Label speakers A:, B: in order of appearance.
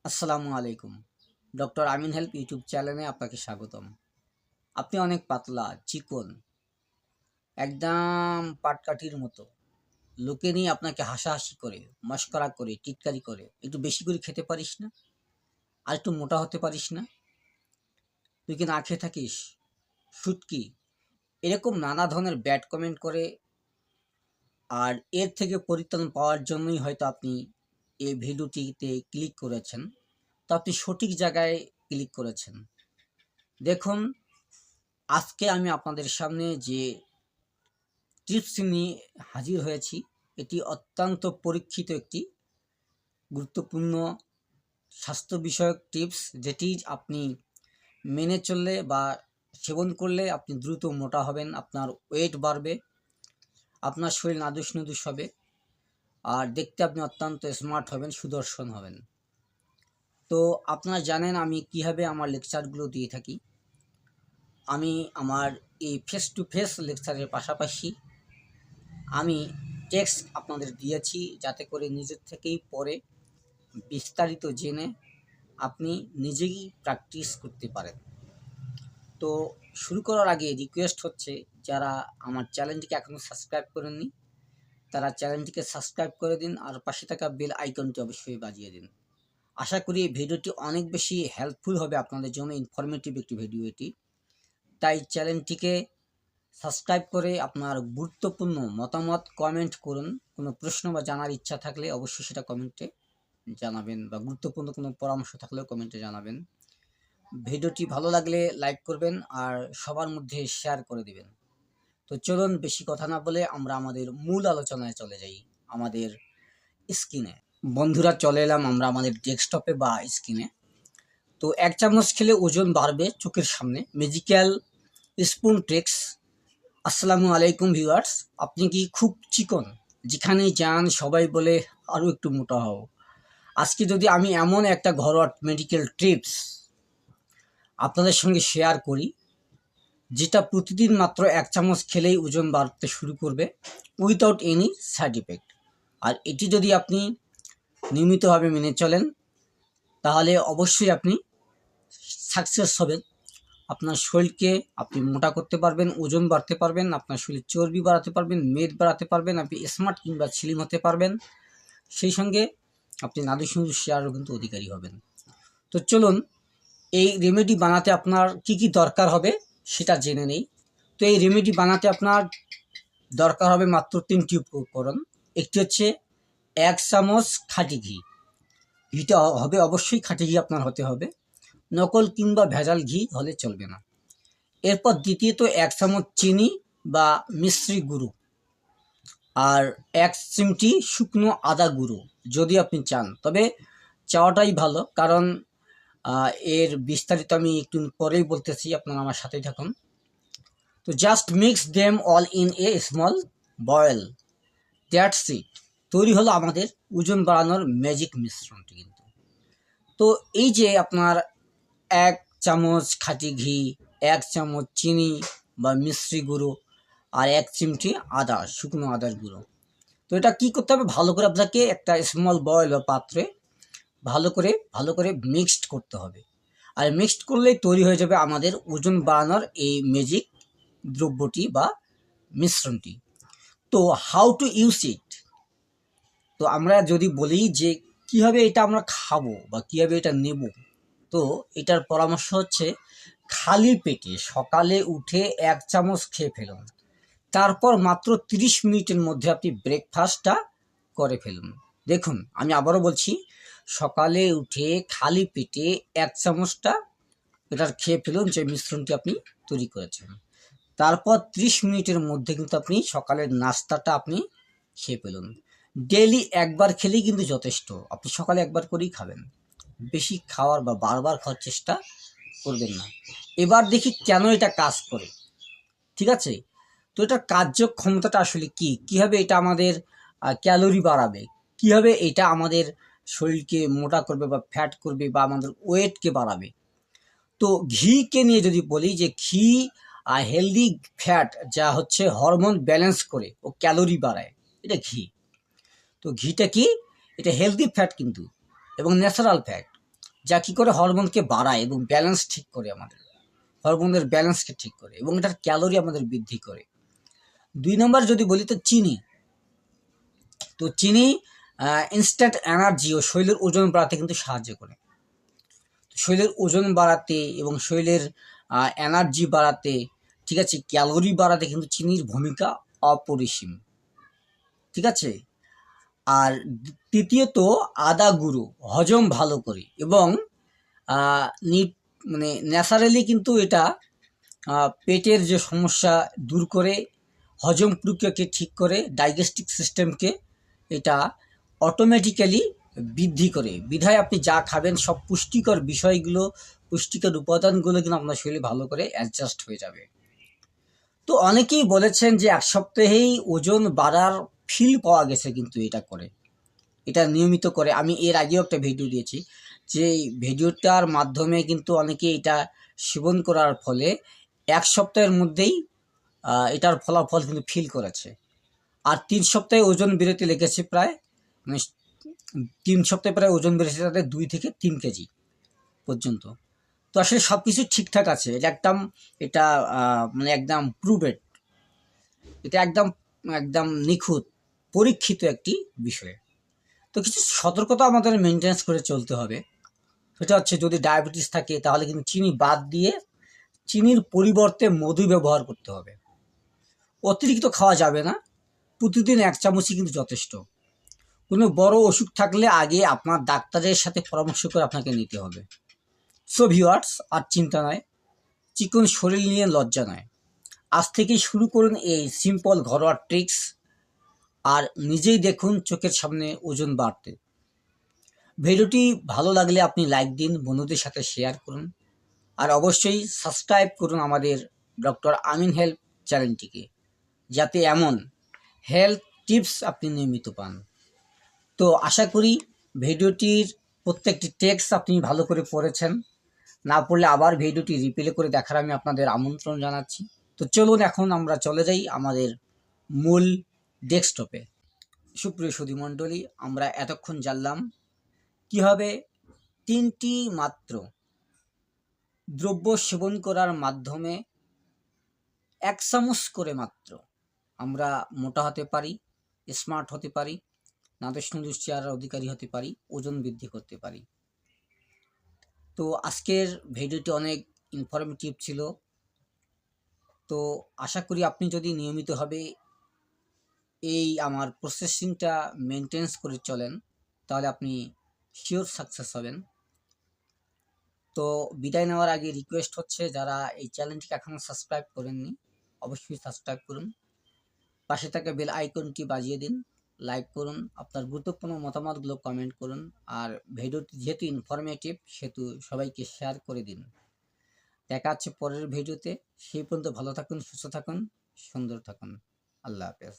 A: আসসালামু আলাইকুম। ডক্টর আমিন help YouTube চ্যানেলে আপনাকে স্বাগতম। আপনি অনেক পাতলা, চিকন, একদম পাটকাঠির মতো। লোকে নিয়ে আপনাকে হাসাহাসি করে, মশকরা করে, টিটকারি করে। একটু বেশি করে খেতে পারিস না? আর একটু মোটা হতে পারিস না? তুই কি না খেয়ে থাকিস? শুটকি। এরকম নানা ধরনের ব্যাড কমেন্ট করে। আর এর থেকে পরিত্রাণ পাওয়ার জন্যই হয়তো আপনি এই ভিডিওটিতে ক্লিক করেছেন। তো আপনি সঠিক জায়গায় ক্লিক করেছেন। দেখুন, আজকে আমি আপনাদের সামনে যে টিপস নিয়ে হাজির হয়েছি, এটি অত্যন্ত পরীক্ষিত একটি গুরুত্বপূর্ণ স্বাস্থ্য বিষয়ক টিপস, যেটি আপনি মেনে চললে বা সেবন করলে আপনি দ্রুত মোটা হবেন, আপনার ওয়েট বাড়বে, আপনার শরীর নাদুস নুদুস হবে, আর দেখতে আপনি অত্যন্ত স্মার্ট হবেন, সুদর্শন হবেন। তো আপনারা জানেন আমি কিভাবে আমার লেকচারগুলো দিয়ে থাকি। আমি আমার এই ফেস টু ফেস লেকচারের পাশাপাশি আমি টেক্সট আপনাদের দিয়েছি, যাতে করে নিজের থেকেই পড়ে বিস্তারিত জেনে আপনি নিজেই প্র্যাকটিস করতে পারেন। তো শুরু করার আগে রিকোয়েস্ট হচ্ছে, যারা আমার চ্যানেলটিকে এখনও সাবস্ক্রাইব করেননি তারা চ্যানেলটিকে সাবস্ক্রাইব করে দিন, আর পাশে থাকা বেল আইকনটি অবশ্যই বাজিয়ে দিন। আশা করি এই ভিডিওটি অনেক বেশি হেল্পফুল হবে আপনাদের জন্য, ইনফরমেটিভ একটি ভিডিও এটি। তাই চ্যানেলটিকে সাবস্ক্রাইব করে আপনার গুরুত্বপূর্ণ মতামত কমেন্ট করুন। কোনো প্রশ্ন বা জানার ইচ্ছা থাকলে অবশ্যই সেটা কমেন্টে জানাবেন, বা গুরুত্বপূর্ণ কোনো পরামর্শ থাকলেও কমেন্টে জানাবেন। ভিডিওটি ভালো লাগলে লাইক করবেন আর সবার মধ্যে শেয়ার করে দিবেন। তো চলুন বেশি কথা না বলে আমরা আমাদের মূল আলোচনায় চলে যাই। আমাদের স্ক্রিনে বন্ধুরা চলে এলাম আমরা আমাদের ডেস্কটপে বা স্ক্রিনে। তো 1 চামচ খেলে ওজন বাড়বে চোখের সামনে, ম্যাজিক্যাল স্পুন ট্রিক্স। আসসালামু আলাইকুম ভিউয়ার্স। আপনি কি খুব চিকন? যেখানেই যান সবাই বলে আরও একটু মোটা হও। আজকে যদি আমি এমন একটা ঘরোয়া মেডিকেল টিপস আপনাদের সঙ্গে শেয়ার করি, যেটা প্রতিদিন মাত্র 1 চামচ খেলেই ওজন বাড়তে শুরু করবে, উইথাউট এনি সাইড ইফেক্ট। আর এটি যদি আপনি নিয়মিতভাবে মেনে চলেন, তাহলে অবশ্যই আপনি সাকসেস হবেন। আপনার শরীরকে আপনি মোটা করতে পারবেন, ওজন বাড়তে পারবেন, আপনার শরীরে চর্বি বাড়াতে পারবেন, মেদ বাড়াতে পারবেন, আপনি স্মার্ট কিংবা স্লিম হতে পারবেন। সেই সঙ্গে আপনি নাদুস নুদুস শেয়ারও কিন্তু অধিকারী হবেন। তো চলুন এই রেমেডি বানাতে আপনার কি কি দরকার হবে সেটা জেনে নেই। তো এই রেমেডি বানাতে আপনার দরকার হবে মাত্র 3টি উপকরণ। একটি হচ্ছে 1 চামচ খাঁটি ঘি। ঘিটা হবে অবশ্যই খাঁটি ঘি আপনার হতে হবে, নকল কিংবা ভেজাল ঘি হলে চলবে না। এরপর দ্বিতীয়ত 1 চামচ চিনি বা মিশ্রি গুঁড়ো, আর 1 চিমটি শুকনো আদা গুঁড়ো যদি আপনি চান, তবে চাওয়াটাই ভালো, কারণ এর বিস্তারিত আমি একটু পরেই বলতেছি, আপনারা আমার সাথেই থাকুন। তো just mix them all in a small bowl, that's it. তৈরি হলো আমাদের ওজন বাড়ানোর ম্যাজিক মিশ্রণটি। কিন্তু তো এই যে আপনার 1 চামচ খাঁটি ঘি, 1 চামচ চিনি বা মিশ্রি গুঁড়ো, আর 1 চিমটি আদা, শুকনো আদার গুঁড়ো। তো এটা কি করতে হবে, ভালো করে আপনাকে একটা স্মল বয়েল বা পাত্রে ভালো করে মিক্সড করতে হবে। আর মিক্সড করলেই তৈরি হয়ে যাবে আমাদের ওজন বাড়ানোর এই ম্যাজিক দ্রব্যটি বা মিশ্রণটি। তো হাউ টু ইউজ ইট, তো আমরা যদি বলি যে কীভাবে এটা আমরা খাবো বা কীভাবে এটা নেব, তো এটার পরামর্শ হচ্ছে খালি পেটে সকালে উঠে 1 চামচ খেয়ে ফেলুন। তারপর মাত্র 30 মিনিটের মধ্যে আপনি ব্রেকফাস্টটা করে ফেলুন। দেখুন আমি আবারও বলছি, সকালে উঠে খালি পেটে 1 চামচটা এটার খেয়ে ফেলুন, যে মিশ্রণটি আপনি তৈরি করেছেন। তারপর 30 মিনিটের মধ্যে কিন্তু আপনি সকালের নাস্তাটা আপনি খেয়ে ফেলুন। ডেইলি একবার খেলেই কিন্তু যথেষ্ট। আপনি সকালে একবার করেই খাবেন, বেশি খাওয়ার বা বারবার খাওয়ার চেষ্টা করবেন না। এবার দেখি কেন এটা কাজ করে। ঠিক আছে, তো এটার কার্যক্ষমতাটা আসলে কি, কীভাবে এটা আমাদের ক্যালোরি বাড়াবে, কীভাবে এটা আমাদের শরীরকে মোটা করবে বা ফ্যাট করবে বা আমাদের ওয়েটকে বাড়াবে। তো ঘিকে নিয়ে যদি বলি, যে ঘি হেলদি ফ্যাট, যা হচ্ছে হরমোন ব্যালেন্স করে ও ক্যালোরি বাড়ায়, এটা ঘি। তো ঘিটা কি, এটা হেলদি ফ্যাট কিন্তু, এবং ন্যাচারাল ফ্যাট। যা কি করে হরমোনকে বাড়ায় এবং ব্যালেন্স ঠিক করে, আমাদের হরমোনের ব্যালেন্সকে ঠিক করে এবং এটার ক্যালোরি আমাদের বৃদ্ধি করে। 2 নম্বর যদি বলি তো চিনি। তো চিনি ইনস্ট্যান্ট এনার্জি ও শরীরের ওজন বাড়াতে কিন্তু সাহায্য করে। শরীরের ওজন বাড়াতে এবং শরীরের এনার্জি বাড়াতে, ঠিক আছে, ক্যালোরি বাড়াতে কিন্তু চিনির ভূমিকা অপরিসীম, ঠিক আছে। আর তৃতীয়ত আদা গুঁড়ো হজম ভালো করে এবং মানে ন্যাচারালি কিন্তু এটা পেটের যে সমস্যা দূর করে, হজম প্রক্রিয়াকে ঠিক করে, ডাইজেস্টিভ সিস্টেমকে এটা অটোমেটিক্যালি বৃদ্ধি করে। বিধায় আপনি যা খাবেন সব পুষ্টিকর বিষয়গুলো, পুষ্টিকর উপাদানগুলো কিন্তু আপনার শরীরে ভালো করে অ্যাডজাস্ট হয়ে যাবে। তো অনেকেই বলেছেন যে 1 সপ্তাহেই ওজন বাড়ার ফিল পাওয়া গেছে, কিন্তু এটা নিয়মিত করে। আমি এর আগেও একটা ভিডিও দিয়েছি, যে ভিডিওটার মাধ্যমে কিন্তু অনেকে এটা সেবন করার ফলে 1 সপ্তাহের মধ্যেই এটার ফলাফল কিন্তু ফিল করেছে। আর 3 সপ্তাহে ওজন বেরোতে লেগেছে প্রায়, মানে 3 সপ্তাহে প্রায় ওজন বেড়েছে তাদের 2 থেকে 3 কেজি পর্যন্ত। তো আসলে সব কিছু ঠিকঠাক আছে, এটা মানে একদম প্রুভেড, এটা একদম একদম নিখুঁত পরীক্ষিত একটি বিষয়। তো কিছু সতর্কতা আমাদের মেনটেন্স করে চলতে হবে। সেটা হচ্ছে, যদি ডায়াবেটিস থাকে তাহলে কিন্তু চিনি বাদ দিয়ে চিনির পরিবর্তে মধু ব্যবহার করতে হবে। অতিরিক্ত খাওয়া যাবে না, প্রতিদিন 1 চামচই কিন্তু যথেষ্ট। কোনো বড় অসুখ থাকলে আগে আপনার ডাক্তারের সাথে পরামর্শ করে আপনাকে নিতে হবে। সো ভিউয়ার্স, আর চিন্তা নয়, চিকন শরীর নিয়ে লজ্জা নয়। আজ থেকেই শুরু করুন এই সিম্পল ঘরোয়া ট্রিক্স, আর নিজেই দেখুন চোখের সামনে ওজন বাড়তে। ভিডিওটি ভালো লাগলে আপনি লাইক দিন, বন্ধুদের সাথে শেয়ার করুন, আর অবশ্যই সাবস্ক্রাইব করুন আমাদের ডক্টর আমিন হেলথ চ্যানেলটিকে, যাতে এমন হেলথ টিপস আপনি নিয়মিত পান। তো আশা করি ভিডিওটির প্রত্যেকটি টেক্সট আপনি ভালো করে পড়েছেন। না পড়লে আবার ভিডিওটি রিপ্লে করে দেখার আমি আপনাদের আমন্ত্রণ জানাচ্ছি। তো চলুন এখন আমরা চলে যাই আমাদের মূল ডেস্কটপে। সুপ্রিয় সুধীমণ্ডলী, আমরা এতক্ষণ জানলাম কীভাবে 3টি মাত্র দ্রব্য সেবন করার মাধ্যমে 1 চামচ করে মাত্র আমরা মোটা হতে পারি, স্মার্ট হতে পারি, নাদুস নুদুস চেহারার অধিকারী হতে পারি, ওজন বৃদ্ধি করতে পারি। তো আজকের ভিডিওটি অনেক ইনফরমেটিভ ছিল। তো আশা করি আপনি যদি নিয়মিতভাবে এই আমার প্রসেসিংটা মেনটেন্স করে চলেন, তাহলে আপনি শিওর সাকসেস হবেন। তো বিদায় নেওয়ার আগে রিকোয়েস্ট হচ্ছে, যারা এই চ্যানেলটিকে এখনও সাবস্ক্রাইব করেননি অবশ্যই সাবস্ক্রাইব করুন, পাশে থাকা বেল আইকনটি বাজিয়ে দিন, লাইক করুন, আপনার গুরুত্বপূর্ণ মতামতগুলো কমেন্ট করুন, আর ভিডিওটি যেহেতু ইনফরমেটিভ সেহেতু সবাইকে শেয়ার করে দিন। দেখা হচ্ছে পরের ভিডিওতে। সেই পর্যন্ত ভালো থাকুন, সুস্থ থাকুন, সুন্দর থাকুন। আল্লাহ হাফেজ।